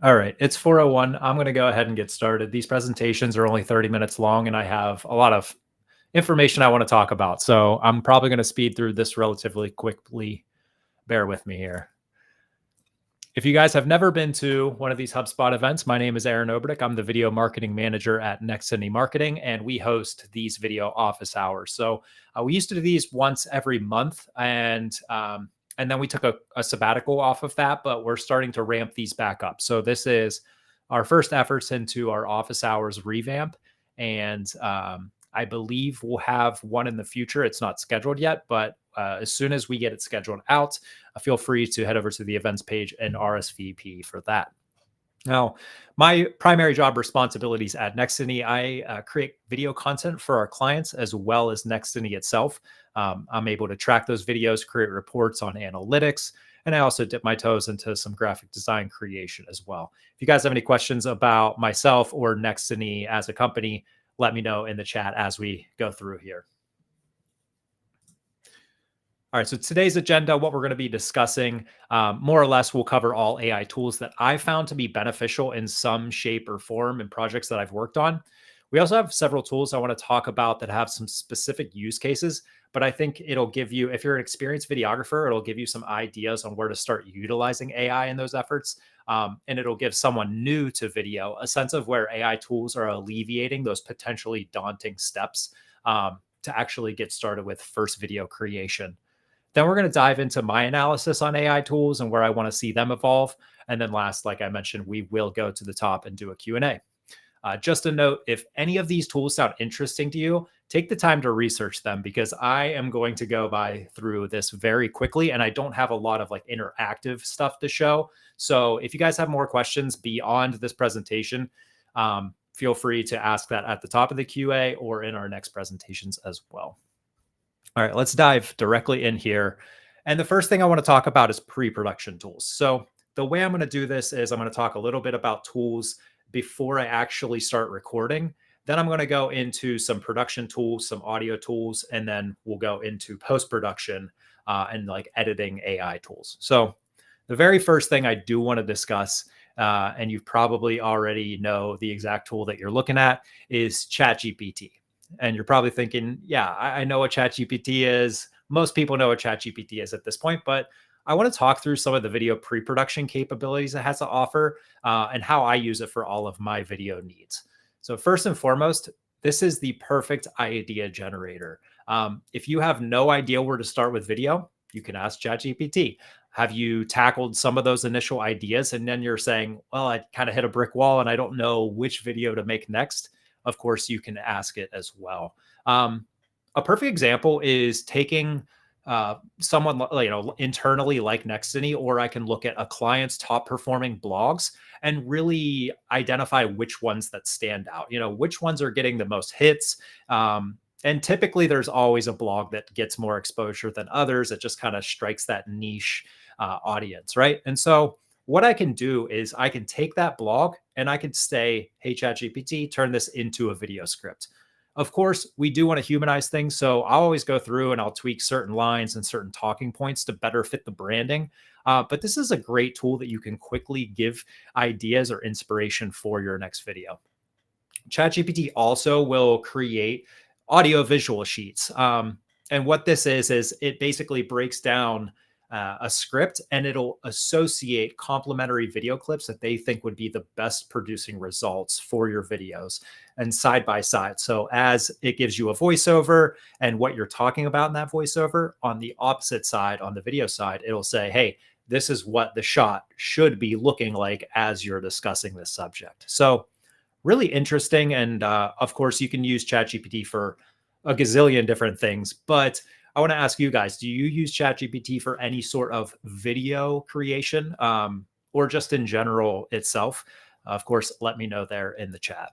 All right, it's 4:01. I'm going to go ahead and get started. These presentations are only 30 minutes long, and I have a lot of information I want to talk about. So I'm probably going to speed through this relatively quickly. Bear with me here. If you guys have never been to one of these HubSpot events, my name is Aaron Oberdick. I'm the video marketing manager at Nextiny Marketing, and we host these video office hours. So we used to do these once every month, and then we took a sabbatical off of that, but we're starting to ramp these back up. So this is our first efforts into our office hours revamp, and I believe we'll have one in the future. It's not scheduled yet, but as soon as we get it scheduled out, feel free to head over to the events page and RSVP for that. Now, my primary job responsibilities at Nextiny, I create video content for our clients as well as Nextiny itself. I'm able to track those videos, create reports on analytics, and I also dip my toes into some graphic design creation as well. If you guys have any questions about myself or Nextiny as a company, let me know in the chat as we go through here. All right, so today's agenda, what we're going to be discussing, more or less, we'll cover all AI tools that I found to be beneficial in some shape or form in projects that I've worked on. We also have several tools I want to talk about that have some specific use cases, but I think it'll give you, if you're an experienced videographer, it'll give you some ideas on where to start utilizing AI in those efforts. And it'll give someone new to video a sense of where AI tools are alleviating those potentially daunting steps to actually get started with first video creation. Then we're going to dive into my analysis on AI tools and where I want to see them evolve. And then last, like I mentioned, we will go to the top and do a Q&A. Just a note, if any of these tools sound interesting to you, take the time to research them because I am going to go through this very quickly and I don't have a lot of like interactive stuff to show. So if you guys have more questions beyond this presentation, feel free to ask that at the top of the QA or in our next presentations as well. All right, let's dive directly in here. And the first thing I want to talk about is pre-production tools. So the way I'm going to do this is I'm going to talk a little bit about tools before I actually start recording. Then I'm going to go into some production tools, some audio tools, and then we'll go into post-production and like editing AI tools. So the very first thing I do want to discuss, and you probably already know the exact tool that you're looking at, is ChatGPT. And you're probably thinking, yeah, I know what ChatGPT is. Most people know what ChatGPT is at this point, but I want to talk through some of the video pre-production capabilities it has to offer and how I use it for all of my video needs. So first and foremost, this is the perfect idea generator. If you have no idea where to start with video, you can ask ChatGPT. Have you tackled some of those initial ideas? And then you're saying, well, I kind of hit a brick wall and I don't know which video to make next. Of course, you can ask it as well. A perfect example is taking someone internally like Nextiny, or I can look at a client's top performing blogs and really identify which ones that stand out. Which ones are getting the most hits. And typically, there's always a blog that gets more exposure than others. It just kind of strikes that niche audience, right? And so what I can do is I can take that blog and I can say, hey, ChatGPT, turn this into a video script. Of course, we do want to humanize things. So I'll always go through and I'll tweak certain lines and certain talking points to better fit the branding. But this is a great tool that you can quickly give ideas or inspiration for your next video. ChatGPT also will create audio visual sheets. And what this is it basically breaks down a script and it'll associate complementary video clips that they think would be the best producing results for your videos and side by side. So as it gives you a voiceover and what you're talking about in that voiceover, on the opposite side, on the video side, it'll say, hey, this is what the shot should be looking like as you're discussing this subject. So really interesting. And of course, you can use ChatGPT for a gazillion different things, but I want to ask you guys, do you use ChatGPT for any sort of video creation or just in general itself? Of course, let me know there in the chat.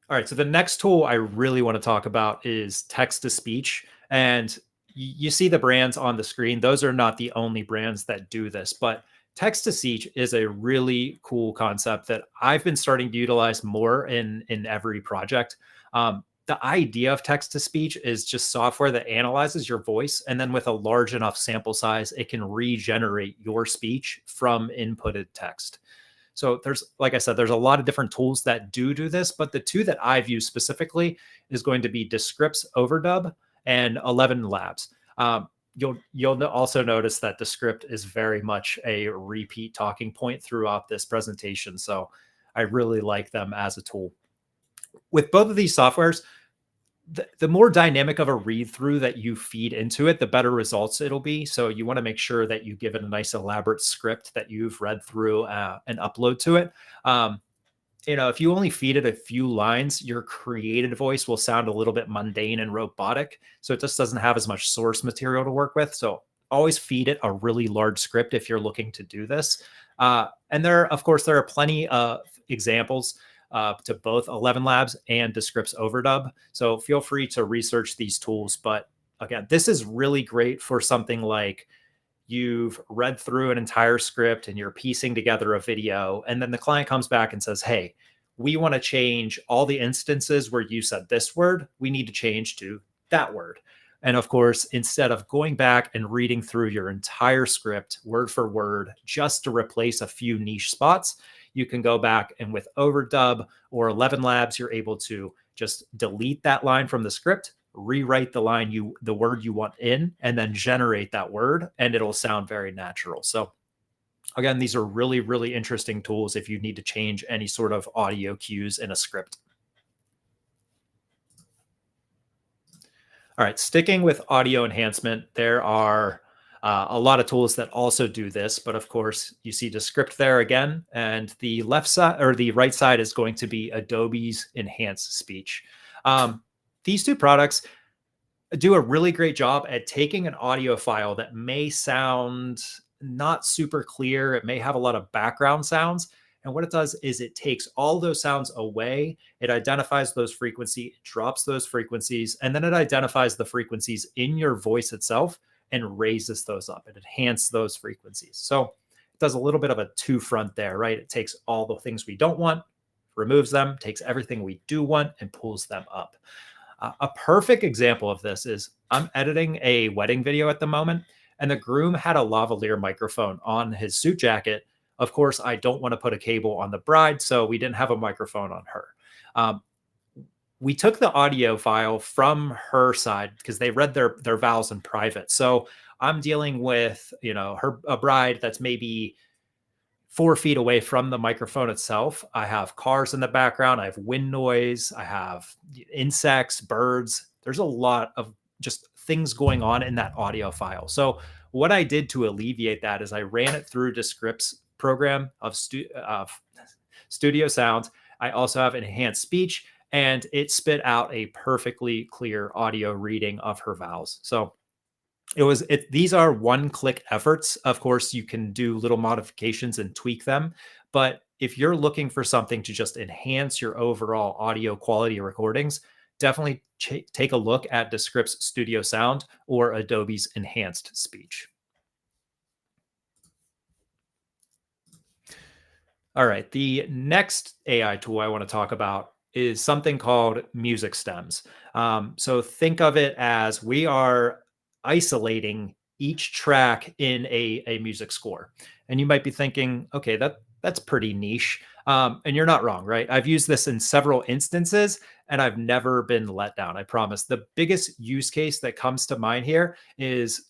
All right, so the next tool I really want to talk about is text-to-speech. And you see the brands on the screen. Those are not the only brands that do this, but text-to-speech is a really cool concept that I've been starting to utilize more in every project. the idea of text to speech is just software that analyzes your voice. And then with a large enough sample size, it can regenerate your speech from inputted text. So there's, like I said, there's a lot of different tools that do this, but the two that I've used specifically is going to be Descript's Overdub and 11 Labs. You'll also notice that Descript is very much a repeat talking point throughout this presentation. So I really like them as a tool. With both of these softwares, the more dynamic of a read through that you feed into it, the better results it'll be. So you want to make sure that you give it a nice elaborate script that you've read through and upload to it. If you only feed it a few lines, your created voice will sound a little bit mundane and robotic. So it just doesn't have as much source material to work with. So always feed it a really large script if you're looking to do this. And of course, there are plenty of examples to both 11 Labs and Descript's Overdub. So feel free to research these tools. But again, this is really great for something like you've read through an entire script and you're piecing together a video, and then the client comes back and says, hey, we want to change all the instances where you said this word, we need to change to that word. And of course, instead of going back and reading through your entire script word for word just to replace a few niche spots, you can go back and with Overdub or 11 Labs, you're able to just delete that line from the script, rewrite the word you want in, and then generate that word, and it'll sound very natural. So again, these are really, really interesting tools if you need to change any sort of audio cues in a script. All right, sticking with audio enhancement, there are a lot of tools that also do this, but of course you see Descript there again, and the left side or the right side is going to be Adobe's Enhanced Speech. These two products do a really great job at taking an audio file that may sound not super clear. It may have a lot of background sounds. And what it does is it takes all those sounds away. It identifies those frequencies, drops those frequencies, and then it identifies the frequencies in your voice itself and raises those up. It enhances those frequencies. So it does a little bit of a two front there, right? It takes all the things we don't want, removes them, takes everything we do want, and pulls them up. A perfect example of this is I'm editing a wedding video at the moment, and the groom had a lavalier microphone on his suit jacket. Of course, I don't want to put a cable on the bride, so we didn't have a microphone on her. We took the audio file from her side because they read their vows in private. So I'm dealing with, a bride that's maybe 4 feet away from the microphone itself. I have cars in the background. I have wind noise. I have insects, birds. There's a lot of just things going on in that audio file. So what I did to alleviate that is I ran it through Descript's program of Studio Sound. I also have Enhanced Speech, and it spit out a perfectly clear audio reading of her vows. So these are one-click efforts. Of course, you can do little modifications and tweak them, but if you're looking for something to just enhance your overall audio quality recordings, definitely take a look at Descript's Studio Sound or Adobe's Enhanced Speech. All right, the next AI tool I want to talk about is something called Music Stems. So think of it as we are isolating each track in a music score. And you might be thinking, okay, that's pretty niche. And you're not wrong, right? I've used this in several instances and I've never been let down. I promise. The biggest use case that comes to mind here is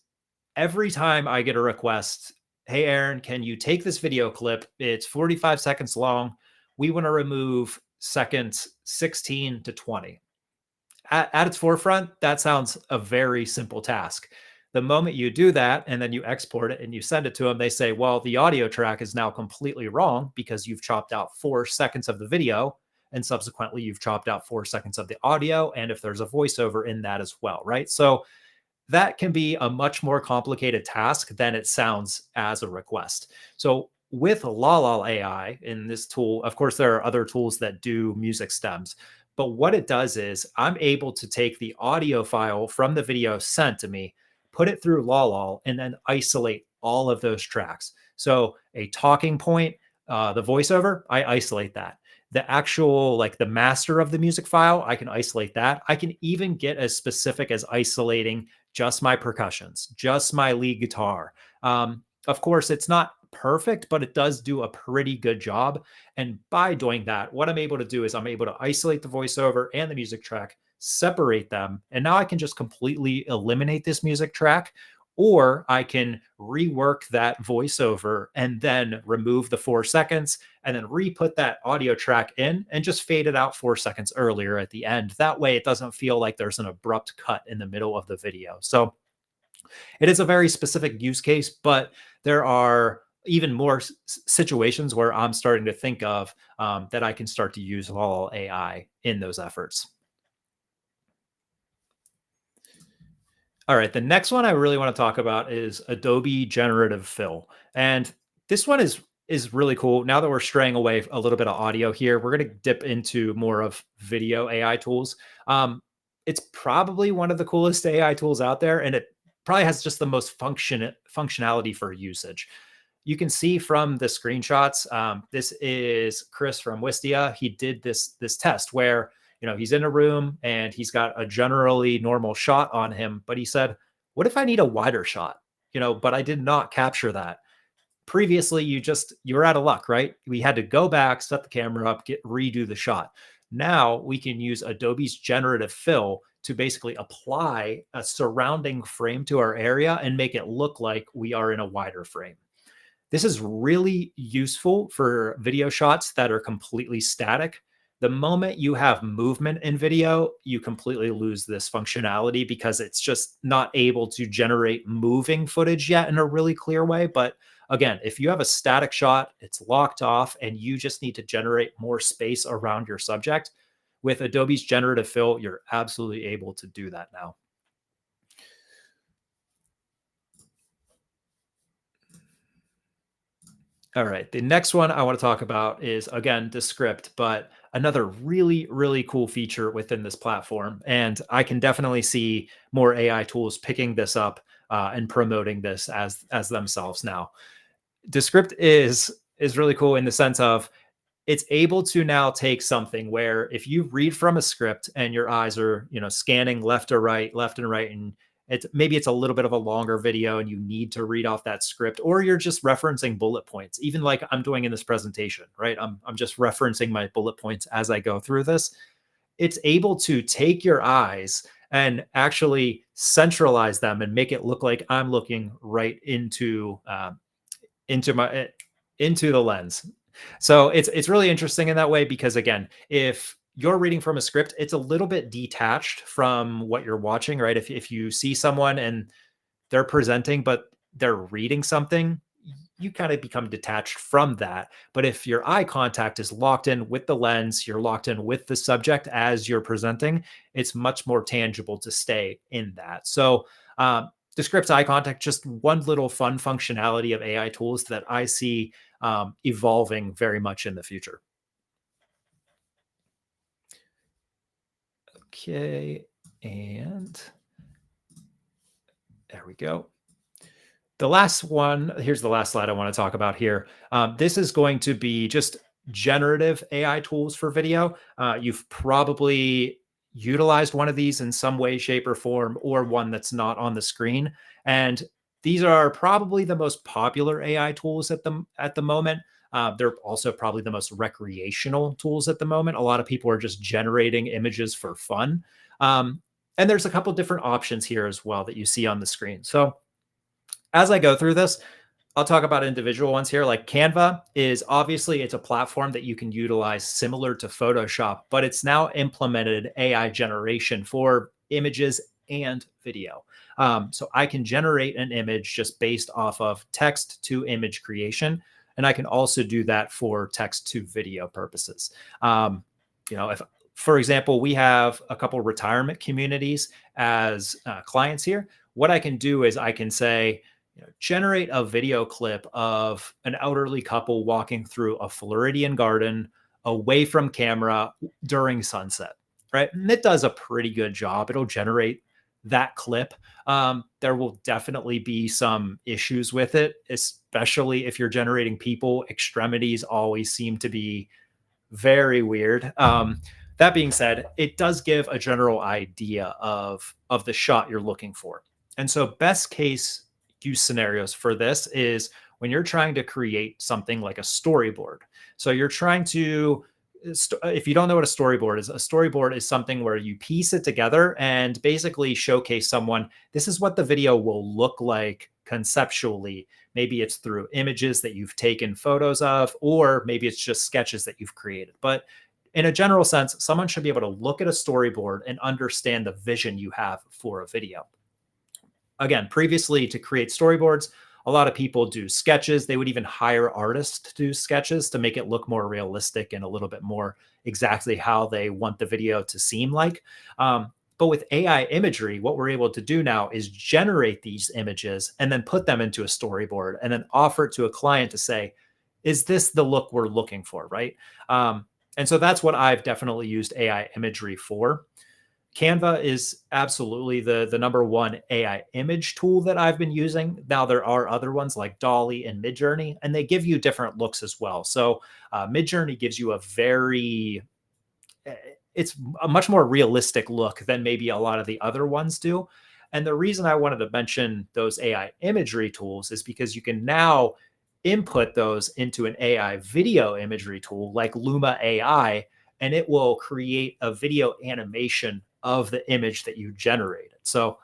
every time I get a request, hey, Aaron, can you take this video clip? It's 45 seconds long. We want to remove seconds 16 to 20. At its forefront, that sounds a very simple task. The moment you do that and then you export it and you send it to them, they say, well, the audio track is now completely wrong because you've chopped out 4 seconds of the video and subsequently you've chopped out 4 seconds of the audio. And if there's a voiceover in that as well, right? So that can be a much more complicated task than it sounds as a request. So with Lala AI in this tool, of course, there are other tools that do music stems. But what it does is I'm able to take the audio file from the video sent to me, put it through Lala, and then isolate all of those tracks. So a talking point, the voiceover, I isolate that. the actual, like the master of the music file, I can isolate that. I can even get as specific as isolating just my percussions, just my lead guitar. Of course, it's not perfect, but it does do a pretty good job. And by doing that, what I'm able to do is I'm able to isolate the voiceover and the music track, separate them, and now I can just completely eliminate this music track, or I can rework that voiceover and then remove the 4 seconds and then re-put that audio track in and just fade it out 4 seconds earlier at the end. That way it doesn't feel like there's an abrupt cut in the middle of the video. So it is a very specific use case, but there are even more situations where I'm starting to think of that I can start to use all AI in those efforts. All right, the next one I really want to talk about is Adobe Generative Fill. And this one is really cool. Now that we're straying away a little bit of audio here, we're going to dip into more of video AI tools. It's probably one of the coolest AI tools out there, and it probably has just the most functionality for usage. You can see from the screenshots. This is Chris from Wistia. He did this test where he's in a room and he's got a generally normal shot on him, but he said, "What if I need a wider shot?" But I did not capture that. Previously, you're out of luck, right? We had to go back, set the camera up, redo the shot. Now we can use Adobe's generative fill to basically apply a surrounding frame to our area and make it look like we are in a wider frame. This is really useful for video shots that are completely static. The moment you have movement in video, you completely lose this functionality because it's just not able to generate moving footage yet in a really clear way. But again, if you have a static shot, it's locked off, and you just need to generate more space around your subject, with Adobe's generative fill, you're absolutely able to do that now. All right. The next one I want to talk about is, again, Descript, but another really, really cool feature within this platform. And I can definitely see more AI tools picking this up and promoting this as themselves now. Descript is really cool in the sense of it's able to now take something where if you read from a script and your eyes are, scanning left to right, left and right, and maybe it's a little bit of a longer video and you need to read off that script, or you're just referencing bullet points, even like I'm doing in this presentation, right? I'm just referencing my bullet points as I go through this. It's able to take your eyes and actually centralize them and make it look like I'm looking right into my into the lens. So it's really interesting in that way because, again, if you're reading from a script, it's a little bit detached from what you're watching, right? If you see someone and they're presenting but they're reading something, you kind of become detached from that. But if your eye contact is locked in with the lens, you're locked in with the subject as you're presenting, it's much more tangible to stay in that. So Descript eye contact, just one little fun functionality of AI tools that I see evolving very much in the future. Okay, and there we go. The last one, here's the last slide I want to talk about here. This is going to be just generative AI tools for video. You've probably utilized one of these in some way, shape, or form, or one that's not on the screen. And these are probably the most popular AI tools at the moment. They're also probably the most recreational tools at the moment. A lot of people are just generating images for fun. And there's a couple different options here as well that you see on the screen. So as I go through this, I'll talk about individual ones here. Like Canva is obviously, it's a platform that you can utilize similar to Photoshop, but it's now implemented AI generation for images and video. So I can generate an image just based off of text to image creation. And I can also do that for text to video purposes. If, for example, we have a couple retirement communities as clients here, what I can do is I can say, generate a video clip of an elderly couple walking through a Floridian garden away from camera during sunset, right? And it does a pretty good job. It'll generate that clip. There will definitely be some issues with it, especially if you're generating people. Extremities always seem to be very weird. That being said, it does give a general idea of the shot you're looking for. And so best case use scenarios for this is when you're trying to create something like a storyboard. So you're trying to, if you don't know what a storyboard is something where you piece it together and basically showcase someone, this is what the video will look like conceptually. Maybe it's through images that you've taken photos of, or maybe it's just sketches that you've created. But in a general sense, someone should be able to look at a storyboard and understand the vision you have for a video. Again, previously to create storyboards, a lot of people do sketches. They would even hire artists to do sketches to make it look more realistic and a little bit more exactly how they want the video to seem like. But with AI imagery, what we're able to do now is generate these images and then put them into a storyboard and then offer it to a client to say, is this the look we're looking for, right? And so that's what I've definitely used AI imagery for. Canva is absolutely the number one AI image tool that I've been using. Now there are other ones like Dolly and Midjourney, and they give you different looks as well. So Midjourney gives you eh, it's a much more realistic look than maybe a lot of the other ones do. And the reason I wanted to mention those AI imagery tools is because you can now input those into an AI video imagery tool like Luma AI, and it will create a video animation of the image that you generated. So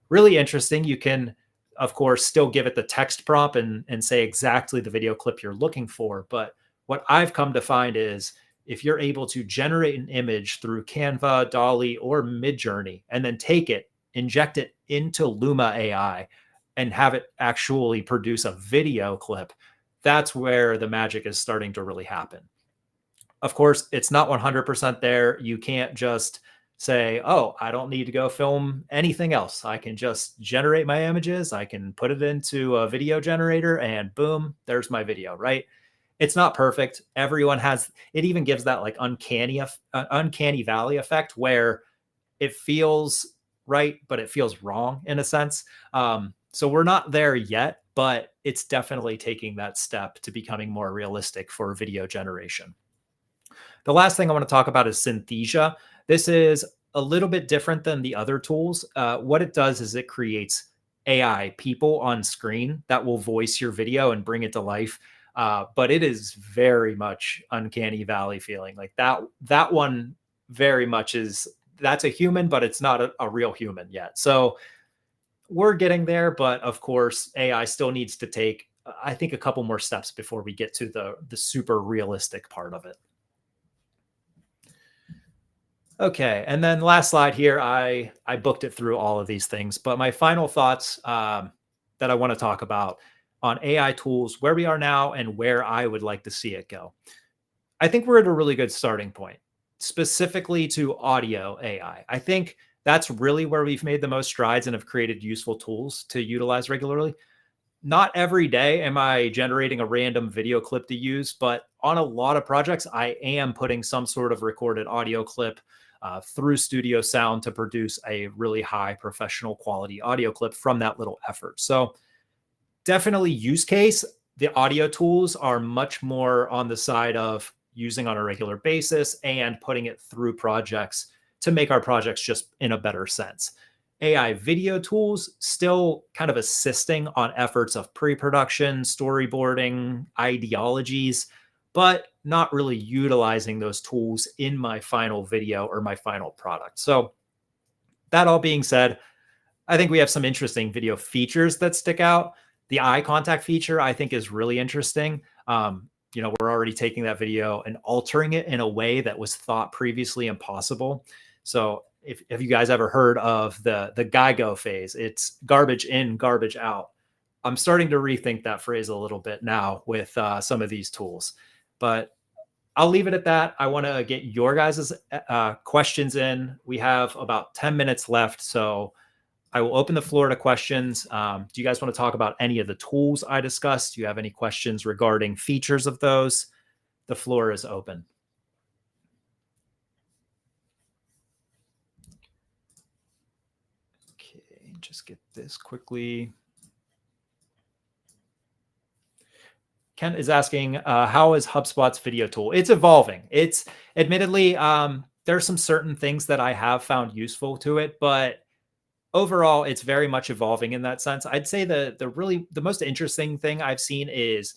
really interesting. You can, of course, still give it the text prompt and say exactly the video clip you're looking for. But what I've come to find is if you're able to generate an image through Canva, Dolly, or Midjourney, and then take it, inject it into Luma AI, and have it actually produce a video clip, that's where the magic is starting to really happen. Of course, it's not 100% there. You can't just say, oh, I don't need to go film anything else. I can just generate my images. I can put it into a video generator and boom, there's my video, right? It's not perfect. Everyone has, it even gives that like uncanny valley effect where it feels right, but it feels wrong in a sense. So we're not there yet, but it's definitely taking that step to becoming more realistic for video generation. The last thing I want to talk about is Synthesia. This is a little bit different than the other tools. What it does is it creates AI people on screen that will voice your video and bring it to life. But it is very much uncanny valley feeling like that. That one very much is that's a human, but it's not a real human yet. So we're getting there, but of course, AI still needs to take, I think, a couple more steps before we get to the super realistic part of it. Okay, and then last slide here, I booked it through all of these things, but my final thoughts that I want to talk about on AI tools, where we are now and where I would like to see it go. I think we're at a really good starting point, specifically to audio AI. I think that's really where we've made the most strides and have created useful tools to utilize regularly. Not every day am I generating a random video clip to use, but on a lot of projects, I am putting some sort of recorded audio clip through Studio Sound to produce a really high professional quality audio clip from that little effort. So definitely use case. The audio tools are much more on the side of using on a regular basis and putting it through projects to make our projects just in a better sense. AI video tools still kind of assisting on efforts of pre-production, storyboarding, ideologies, but not really utilizing those tools in my final video or my final product. So that all being said, I think we have some interesting video features that stick out. The eye contact feature I think is really interesting. We're already taking that video and altering it in a way that was thought previously impossible. So if have you guys ever heard of the GIGO phase? It's garbage in, garbage out. I'm starting to rethink that phrase a little bit now with some of these tools, but I'll leave it at that. I want to get your guys' questions in. We have about 10 minutes left, so I will open the floor to questions. Do you guys want to talk about any of the tools I discussed? Do you have any questions regarding features of those? The floor is open. Okay, just get this quickly. Kent is asking, how is HubSpot's video tool? It's evolving. It's admittedly, there's some certain things that I have found useful to it, but overall, it's very much evolving in that sense. I'd say the most interesting thing I've seen is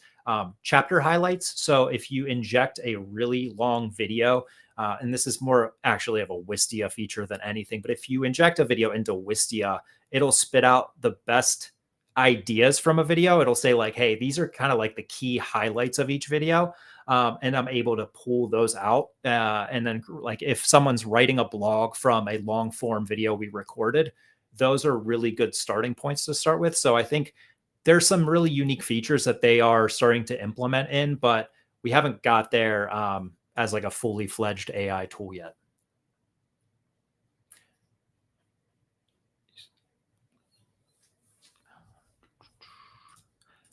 chapter highlights. So if you inject a really long video, and this is more actually of a Wistia feature than anything, but if you inject a video into Wistia, it'll spit out the best ideas from a video. It'll say like, hey, these are kind of like the key highlights of each video. And I'm able to pull those out. And then like if someone's writing a blog from a long form video we recorded, those are really good starting points to start with. So I think there's some really unique features that they are starting to implement in, but we haven't got there as like a fully fledged AI tool yet.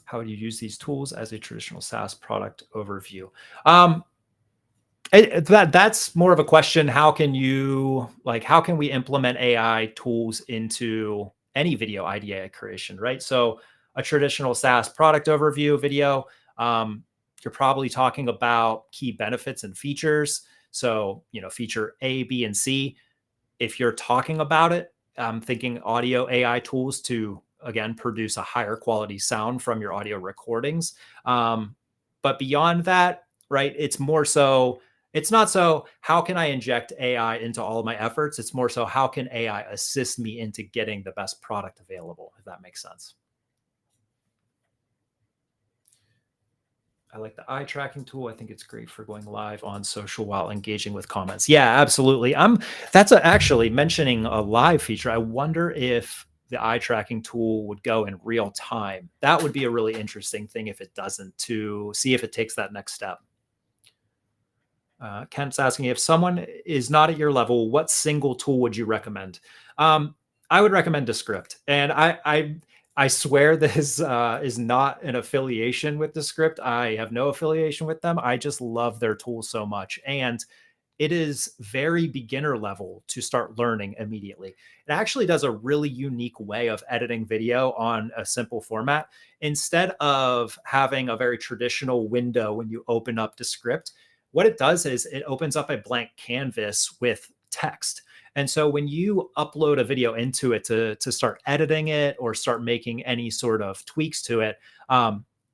How would you use these tools as a traditional SaaS product overview? That's more of a question. How can we implement AI tools into any video IDA creation, right? So a traditional SaaS product overview video, you're probably talking about key benefits and features. So, feature A, B, and C. If you're talking about it, I'm thinking audio AI tools to, again, produce a higher quality sound from your audio recordings. But beyond that, right, it's not so how can I inject AI into all of my efforts? It's more so how can AI assist me into getting the best product available, if that makes sense. I like the eye tracking tool. I think it's great for going live on social while engaging with comments. Yeah, absolutely. That's actually mentioning a live feature. I wonder if the eye tracking tool would go in real time. That would be a really interesting thing if it doesn't, to see if it takes that next step. Kent's asking, if someone is not at your level, what single tool would you recommend? I would recommend Descript. And I swear this is not an affiliation with Descript. I have no affiliation with them. I just love their tool so much. And it is very beginner level to start learning immediately. It actually does a really unique way of editing video on a simple format. Instead of having a very traditional window when you open up Descript, what it does is it opens up a blank canvas with text. And so when you upload a video into it to start editing it or start making any sort of tweaks to it,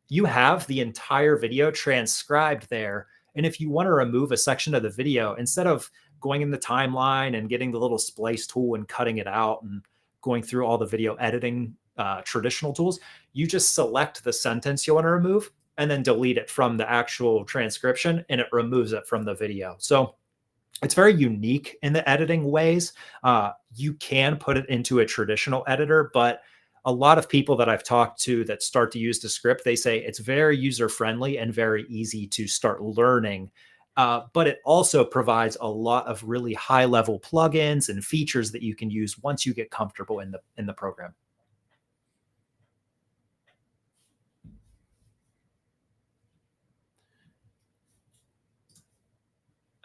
you have the entire video transcribed there. And if you want to remove a section of the video, instead of going in the timeline and getting the little splice tool and cutting it out and going through all the video editing traditional tools, you just select the sentence you want to remove and then delete it from the actual transcription, and it removes it from the video. So it's very unique in the editing ways. You can put it into a traditional editor, but a lot of people that I've talked to that start to use Descript, they say it's very user-friendly and very easy to start learning. But it also provides a lot of really high-level plugins and features that you can use once you get comfortable in the program.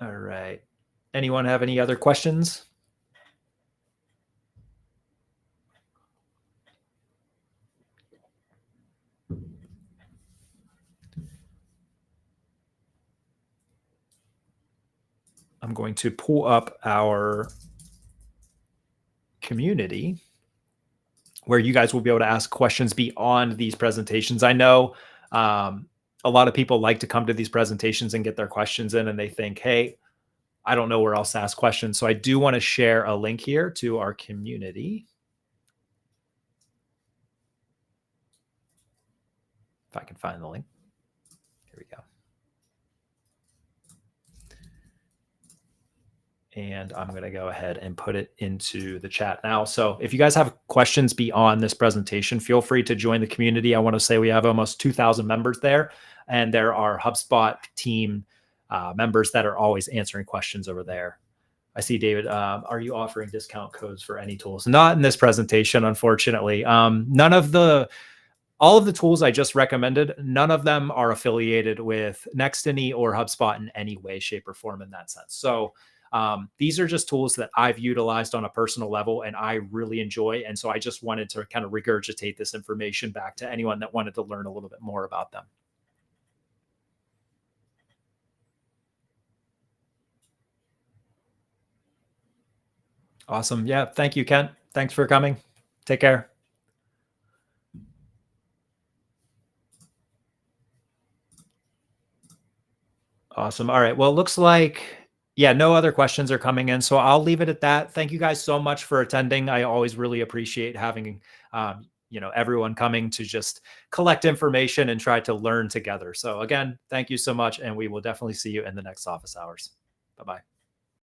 All right. Anyone have any other questions? I'm going to pull up our community where you guys will be able to ask questions beyond these presentations. I know a lot of people like to come to these presentations and get their questions in, and they think, hey, I don't know where else to ask questions. So I do want to share a link here to our community. If I can find the link. Here we go. And I'm going to go ahead and put it into the chat now. So if you guys have questions beyond this presentation, feel free to join the community. I want to say we have almost 2,000 members there, and there are HubSpot team members that are always answering questions over there. I see, David, are you offering discount codes for any tools? Not in this presentation, unfortunately. All of the tools I just recommended, none of them are affiliated with Nextany or HubSpot in any way, shape, or form in that sense. So these are just tools that I've utilized on a personal level and I really enjoy. And so I just wanted to kind of regurgitate this information back to anyone that wanted to learn a little bit more about them. Awesome. Yeah. Thank you, Kent. Thanks for coming. Take care. Awesome. All right. Well, it looks like, yeah, no other questions are coming in. So I'll leave it at that. Thank you guys so much for attending. I always really appreciate having, everyone coming to just collect information and try to learn together. So again, thank you so much. And we will definitely see you in the next office hours. Bye bye.